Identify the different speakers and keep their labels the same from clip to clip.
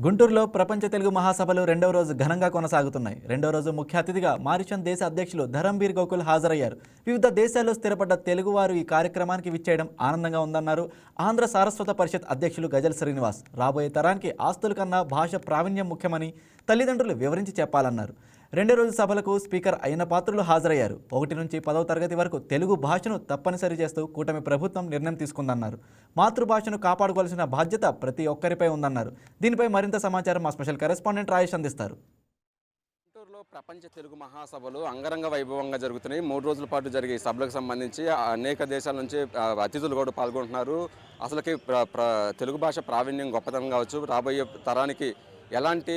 Speaker 1: గుంటూరులో ప్రపంచ తెలుగు మహాసభలు రెండవ రోజు ఘనంగా కొనసాగుతున్నాయి. రెండవ రోజు ముఖ్య అతిథిగా మారిషస్ దేశ అధ్యక్షులు ధరంబీర్ గోకుల్ హాజరయ్యారు. వివిధ దేశాల్లో స్థిరపడ్డ తెలుగువారు ఈ కార్యక్రమానికి విచ్చేయడం ఆనందంగా ఉందన్నారు ఆంధ్ర సారస్వత పరిషత్ అధ్యక్షులు గజల్ శ్రీనివాస్. రాబోయే తరానికి ఆస్తుల కన్నా భాష ప్రావీణ్యం ముఖ్యమని తల్లిదండ్రులు వివరించి చెప్పాలన్నారు. రెండో రోజు సభలకు స్పీకర్ అయిన పాత్రులు హాజరయ్యారు. 1 నుంచి 10వ తరగతి వరకు తెలుగు భాషను తప్పనిసరి చేస్తూ కూటమి ప్రభుత్వం నిర్ణయం తీసుకుందన్నారు. మాతృభాషను కాపాడుకోవాల్సిన బాధ్యత ప్రతి ఒక్కరిపై ఉందన్నారు. దీనిపై మరింత సమాచారం మా స్పెషల్ కరెస్పాండెంట్ రాయేష్ అందిస్తారు.
Speaker 2: గుంటూరులో ప్రపంచ తెలుగు మహాసభలు అంగరంగ వైభవంగా జరుగుతున్నాయి. 3 రోజుల పాటు జరిగే ఈ సభలకు సంబంధించి అనేక దేశాల నుంచి అతిథులు కూడా పాల్గొంటున్నారు. అసలుకి తెలుగు భాష ప్రావీణ్యం గొప్పతనం కావచ్చు, రాబోయే తరానికి ఎలాంటి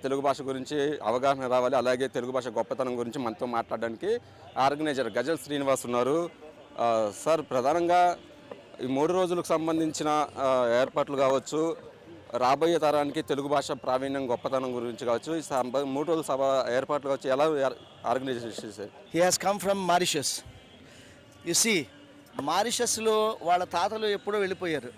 Speaker 2: తెలుగు భాష గురించి అవగాహన రావాలి, అలాగే తెలుగు భాష గొప్పతనం గురించి మనతో మాట్లాడడానికి ఆర్గనైజర్ గజల్ శ్రీనివాస్ ఉన్నారు. సార్, ప్రధానంగా ఈ 3 రోజులకు సంబంధించిన ఏర్పాట్లు కావచ్చు, రాబోయే తరానికి తెలుగు భాష ప్రావీణ్యం గొప్పతనం గురించి కావచ్చు, ఈ 3 రోజుల సభ ఏర్పాట్లు కావచ్చు, ఎలా ఆర్గనైజేషన్ చేశారు?
Speaker 3: He has come from Mauritius. You see, మారిషస్లో వాళ్ళ తాతలు ఎప్పుడో వెళ్ళిపోయారు.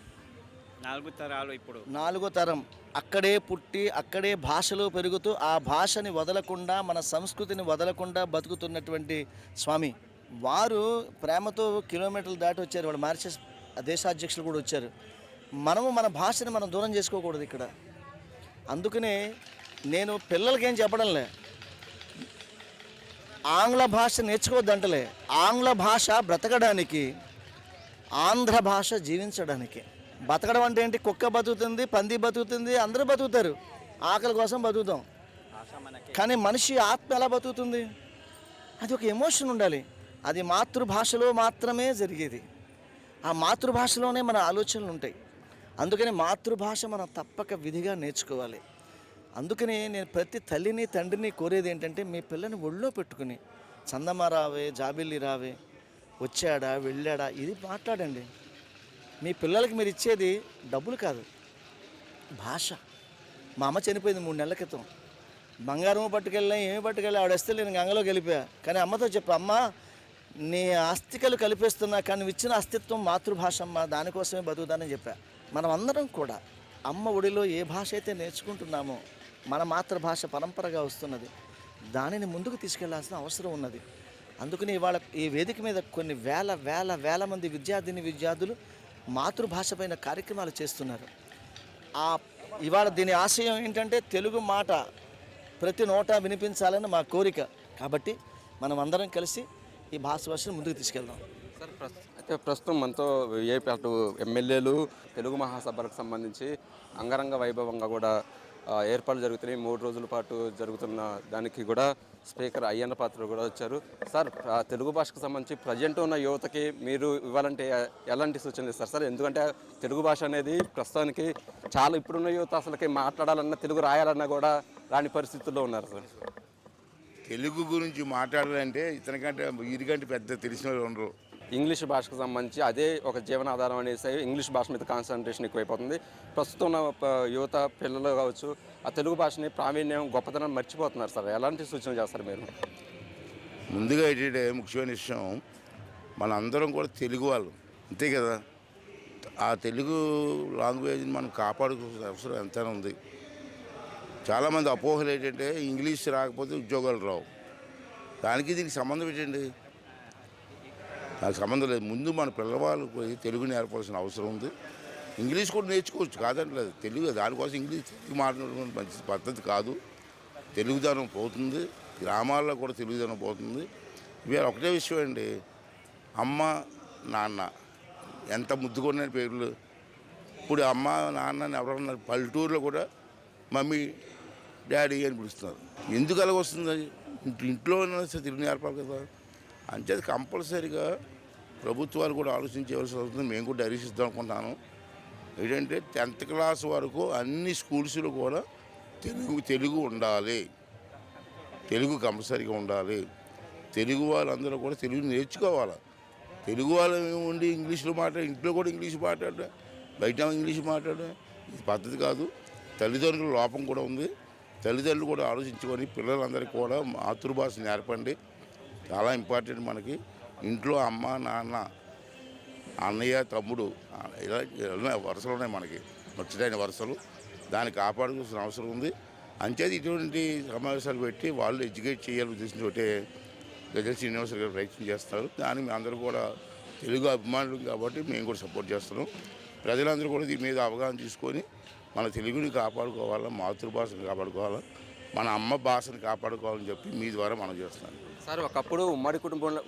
Speaker 2: 4 తరాలు ఇప్పుడు
Speaker 3: 4వ తరం అక్కడే పుట్టి అక్కడే భాషలో పెరుగుతూ ఆ భాషని వదలకుండా మన సంస్కృతిని వదలకుండా బతుకుతున్నటువంటి స్వామి వారు ప్రేమతో కిలోమీటర్లు దాటి వచ్చారు. వాళ్ళు మారిషస్ దేశాధ్యక్షులు కూడా వచ్చారు. మనము మన భాషని మనం దూరం చేసుకోకూడదు ఇక్కడ. అందుకనే నేను పిల్లలకేం చెప్పడంలే, ఆంగ్ల భాష నేర్చుకోవద్దంటలే. ఆంగ్ల భాష బ్రతకడానికి, ఆంధ్ర భాష జీవించడానికి. బతకడం అంటే ఏంటి? కుక్క బతుకుతుంది, పంది బతుకుతుంది, అందరూ బతుకుతారు, ఆకలి కోసం బతుకుతాం. కానీ మనిషి ఆత్మ ఎలా బతుకుతుంది? అది ఒక ఎమోషన్ ఉండాలి. అది మాతృభాషలో మాత్రమే జరిగేది. ఆ మాతృభాషలోనే మన ఆలోచనలు ఉంటాయి. అందుకని మాతృభాష మనం తప్పక విధిగా నేర్చుకోవాలి. అందుకని నేను ప్రతి తల్లిని తండ్రిని కోరేది ఏంటంటే, మీ పిల్లని ఒళ్ళో పెట్టుకుని చందమా రావే, జాబిల్లి రావే, వచ్చాడా వెళ్ళాడా ఇది మాట్లాడండి. మీ పిల్లలకి మీరు ఇచ్చేది డబ్బులు కాదు, భాష. మా అమ్మ చనిపోయింది 3 నెలల క్రితం. బంగారం పట్టుకెళ్ళినా ఏమి పట్టుకెళ్ళి ఆవిడ వస్తే నేను గంగలోకి వెళ్ళిపోయా. కానీ అమ్మతో చెప్పా, అమ్మ నీ ఆస్తికలు కలిపేస్తున్నా కానీ నువ్వు ఇచ్చిన అస్తిత్వం మాతృభాష అమ్మ, దానికోసమే బతుకుతానని చెప్పా. మనం అందరం కూడా అమ్మ ఒడిలో ఏ భాష అయితే నేర్చుకుంటున్నామో, మన మాతృభాష పరంపరగా వస్తున్నది, దానిని ముందుకు తీసుకెళ్లాల్సిన అవసరం ఉన్నది. అందుకని ఇవాళ ఈ వేదిక మీద కొన్ని వేల మంది విద్యార్థులు మాతృభాష పైన కార్యక్రమాలు చేస్తున్నారు. ఇవాళ దీని ఆశయం ఏంటంటే, తెలుగు మాట ప్రతి నోట వినిపించాలని మా కోరిక. కాబట్టి మనం అందరం కలిసి ఈ భాషను ముందుకు తీసుకెళ్దాం.
Speaker 2: సార్, అయితే ప్రస్తుతం మనతో ఏపీ ఎమ్మెల్యేలు తెలుగు మహాసభలకు సంబంధించి అంగరంగ వైభవంగా కూడా ఏర్పాట్లు జరుగుతున్నాయి. 3 రోజుల పాటు జరుగుతున్న దానికి కూడా స్పీకర్ అయ్యన్న పాత్రులు కూడా వచ్చారు. సార్, తెలుగు భాషకు సంబంధించి ప్రజెంట్ ఉన్న యువతకి మీరు ఇవ్వాలంటే ఎలాంటి సూచనలు ఇస్తారు సార్? ఎందుకంటే తెలుగు భాష అనేది ప్రస్తుతానికి చాలా ఇప్పుడున్న యువత అసలుకి మాట్లాడాలన్నా, తెలుగు రాయాలన్నా కూడా రాని పరిస్థితుల్లో ఉన్నారు సార్.
Speaker 4: తెలుగు గురించి మాట్లాడాలంటే ఇతనికంటే వీరికంటే పెద్ద తెలిసిన వాళ్ళు ఉండరు.
Speaker 2: ఇంగ్లీష్ భాషకు సంబంధించి అదే ఒక జీవనాధారం అనేసి ఇంగ్లీష్ భాష మీద కాన్సన్ట్రేషన్ ఎక్కువైపోతుంది. ప్రస్తుతం ఉన్న యువత పిల్లలు కావచ్చు, ఆ తెలుగు భాషని ప్రావీణ్యం గొప్పతనం మర్చిపోతున్నారు సార్. ఎలాంటి సూచన చేస్తారు మీరు?
Speaker 4: ముందుగా ఏంటంటే ముఖ్యమైన విషయం, మన అందరం కూడా తెలుగు వాళ్ళు, అంతే కదా. ఆ తెలుగు లాంగ్వేజ్ని మనం కాపాడుకోవాల్సిన అవసరం ఎంతైనా ఉంది. చాలామంది అపోహలు ఏంటంటే ఇంగ్లీష్ రాకపోతే ఉద్యోగాలు రావు. దానికి దీనికి సంబంధం ఏంటండి? నాకు సంబంధం లేదు. ముందు మన పిల్లవాళ్ళు పోయి తెలుగు నేర్పాల్సిన అవసరం ఉంది. ఇంగ్లీష్ కూడా నేర్చుకోవచ్చు, కాదంటలేదు. తెలుగు దానికోసం తెలుగు మాట్లాడడం మంచి పద్ధతి కాదు. తెలుగుదనం పోతుంది, గ్రామాల్లో కూడా తెలుగుదనం పోతుంది. ఇవాళ ఒకటే విషయం అండి, అమ్మ నాన్న ఎంత ముద్దుకున్న పేర్లు. ఇప్పుడు అమ్మ నాన్నని ఎవరన్నా పల్లెటూరులో కూడా మమ్మీ డాడీ అని పిలుస్తున్నారు. ఎందుకు అలాగ వస్తుంది? అది ఇంట్లో తెలుగు నేర్పాలి కదా. అంచేది కంపల్సరీగా ప్రభుత్వాలు కూడా ఆలోచించవలసి వస్తుంది. మేము కూడా డైరెక్షన్ అనుకుంటాను. ఏంటంటే 10th క్లాస్ వరకు అన్ని స్కూల్స్లో కూడా తెలుగు ఉండాలి. తెలుగు కంపల్సరీగా ఉండాలి. తెలుగు వాళ్ళందరూ కూడా తెలుగు నేర్చుకోవాలి. తెలుగు వాళ్ళు ఉండి ఇంగ్లీష్లో ఇంట్లో కూడా ఇంగ్లీష్ మాట్లాడడం, బయట ఇంగ్లీష్ మాట్లాడడం ఇది పద్ధతి కాదు. తల్లిదండ్రుల లోపం కూడా ఉంది. తల్లిదండ్రులు కూడా ఆలోచించుకొని పిల్లలందరికీ కూడా మాతృభాష నేర్పండి. చాలా ఇంపార్టెంట్ మనకి. ఇంట్లో అమ్మ నాన్న అన్నయ్య తమ్ముడు ఇలా వరుసలు ఉన్నాయి మనకి, నచ్చుడైన వరుసలు. దాన్ని కాపాడుకోవాల్సిన అవసరం ఉంది. అంచేది ఇటువంటి సమావేశాలు పెట్టి వాళ్ళు ఎడ్యుకేట్ చేయాలని ఉద్దేశంతో గజల్ శ్రీనివాసరావు గారు ప్రయత్నం చేస్తారు. దాన్ని మేము అందరూ కూడా తెలుగు అభిమానులు కాబట్టి మేము కూడా సపోర్ట్ చేస్తున్నాం. ప్రజలందరూ కూడా దీని మీద అవగాహన తీసుకొని మన తెలుగుని కాపాడుకోవాలా, మాతృభాషను కాపాడుకోవాలా, మన అమ్మ భాషను కాపాడుకోవాలని చెప్పి మీ ద్వారా మనం చేస్తున్నాం.
Speaker 2: సార్, ఒకప్పుడు ఉమ్మడి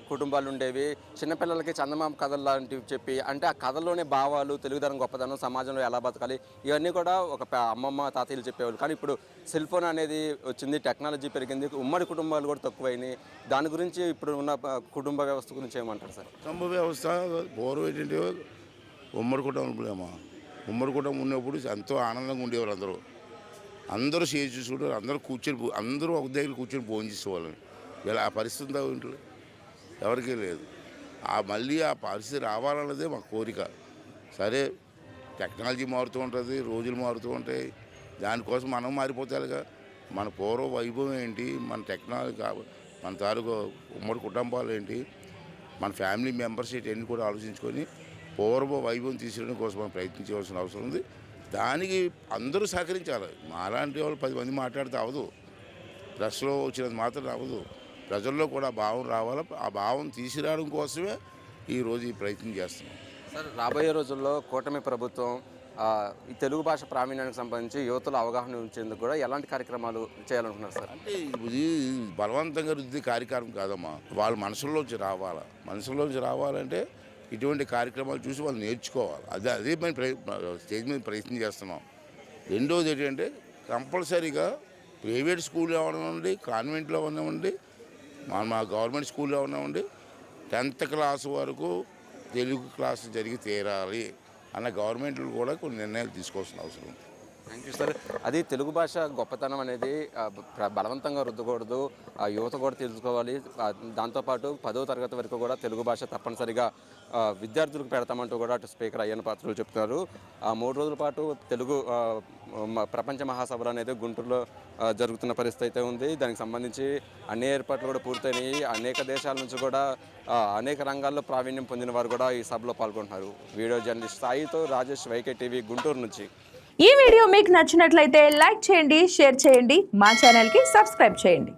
Speaker 2: కుటుంబాలు ఉండేవి. చిన్నపిల్లలకి చందమామ కథలు లాంటివి చెప్పి, అంటే ఆ కథల్లోనే భావాలు, తెలుగుదనం గొప్పదనం, సమాజంలో ఎలా బతకాలి, ఇవన్నీ కూడా ఒక అమ్మమ్మ తాతయ్యలు చెప్పేవాళ్ళు. కానీ ఇప్పుడు సెల్ ఫోన్ అనేది వచ్చింది, టెక్నాలజీ పెరిగింది, ఉమ్మడి కుటుంబాలు కూడా తక్కువైనాయి. దాని గురించి ఇప్పుడు ఉన్న కుటుంబ వ్యవస్థ గురించి ఏమంటారు సార్?
Speaker 4: కుటుంబ వ్యవస్థ పూర్వం ఏంటంటే ఉమ్మడి కుటుంబం ఉమ్మడి కుటుంబం ఉన్నప్పుడు ఎంతో ఆనందంగా ఉండేవారు. అందరూ షేర్ చేసుకుంటారు, అందరూ ఒక దగ్గర కూర్చొని భోజనం చేసేవాళ్ళని. ఇలా ఆ పరిస్థితి ఉందా ఇంట్లో? ఎవరికీ లేదు. మళ్ళీ ఆ పరిస్థితి రావాలన్నదే మా కోరిక. సరే, టెక్నాలజీ మారుతూ ఉంటుంది, రోజులు మారుతూ ఉంటాయి, దానికోసం మనం మారిపోతారుగా. మన పూర్వ వైభవం ఏంటి, మన టెక్నాలజీ మన తాలూకు ఉమ్మడి కుటుంబాలు ఏంటి, మన ఫ్యామిలీ మెంబర్స్ ఏంటి కూడా ఆలోచించుకొని పూర్వ వైభవం తీసుకురావడం కోసం మనం ప్రయత్నించవలసిన అవసరం ఉంది. దానికి అందరూ సహకరించాలి. మాలాంటి వాళ్ళు 10 మంది మాట్లాడితే అవ్వదు, ప్రెస్లో వచ్చినది మాత్రం అవ్వదు. ప్రజల్లో కూడా భావం రావాలి. ఆ భావం తీసుకురావడం కోసమే ఈరోజు ఈ ప్రయత్నం చేస్తున్నాం.
Speaker 2: సార్, రాబోయే రోజుల్లో కూటమి ప్రభుత్వం ఈ తెలుగు భాష ప్రావీణ్యానికి సంబంధించి యువతలో అవగాహన ఉంచేందుకు కూడా ఎలాంటి కార్యక్రమాలు చేయాలనుకున్నారు సార్?
Speaker 4: అంటే ఇది బలవంతంగా రుద్ది కార్యక్రమం కాదమ్మా. వాళ్ళ మనసుల్లోంచి రావాలంటే ఇటువంటి కార్యక్రమాలు చూసి వాళ్ళు నేర్చుకోవాలి. అదే మేము స్టేజ్ మీద ప్రయత్నం చేస్తున్నాం. రెండోది ఏంటంటే కంపల్సరీగా ప్రైవేట్ స్కూల్లో ఉన్నామండి, కాన్వెంట్లో ఉన్నామండి, మా గవర్నమెంట్ స్కూల్లో ఉన్నామండి, 10th క్లాస్ వరకు తెలుగు క్లాస్ జరిగి తీరాలి అన్న గవర్నమెంట్లు కూడా కొన్ని నిర్ణయాలు తీసుకోవాల్సిన అవసరం ఉంది.
Speaker 2: Thank you sir. అది తెలుగు భాష గొప్పతనం అనేది బలవంతంగా రుద్దకూడదు, యువత కూడా తెలుసుకోవాలి. దాంతోపాటు 10వ తరగతి వరకు కూడా తెలుగు భాష తప్పనిసరిగా విద్యార్థులకు పెడతామంటూ కూడా అటు స్పీకర్ అయ్యన్న పాత్రులు చెప్తున్నారు. 3 రోజుల పాటు తెలుగు ప్రపంచ మహాసభలు అనేది గుంటూరులో జరుగుతున్న పరిస్థితి అయితే ఉంది. దానికి సంబంధించి అన్ని ఏర్పాట్లు కూడా పూర్తయినాయి. అనేక దేశాల నుంచి కూడా అనేక రంగాల్లో ప్రావీణ్యం పొందిన వారు కూడా ఈ సభలో పాల్గొంటున్నారు. వీడియో జర్నలిస్ట్ సాయితో రాజేష్, వైకే టీవీ, గుంటూరు నుంచి.
Speaker 5: ఈ వీడియో మీకు నచ్చినట్లయితే లైక్ చేయండి, షేర్ చేయండి, మా ఛానల్కి సబ్స్క్రైబ్ చేయండి.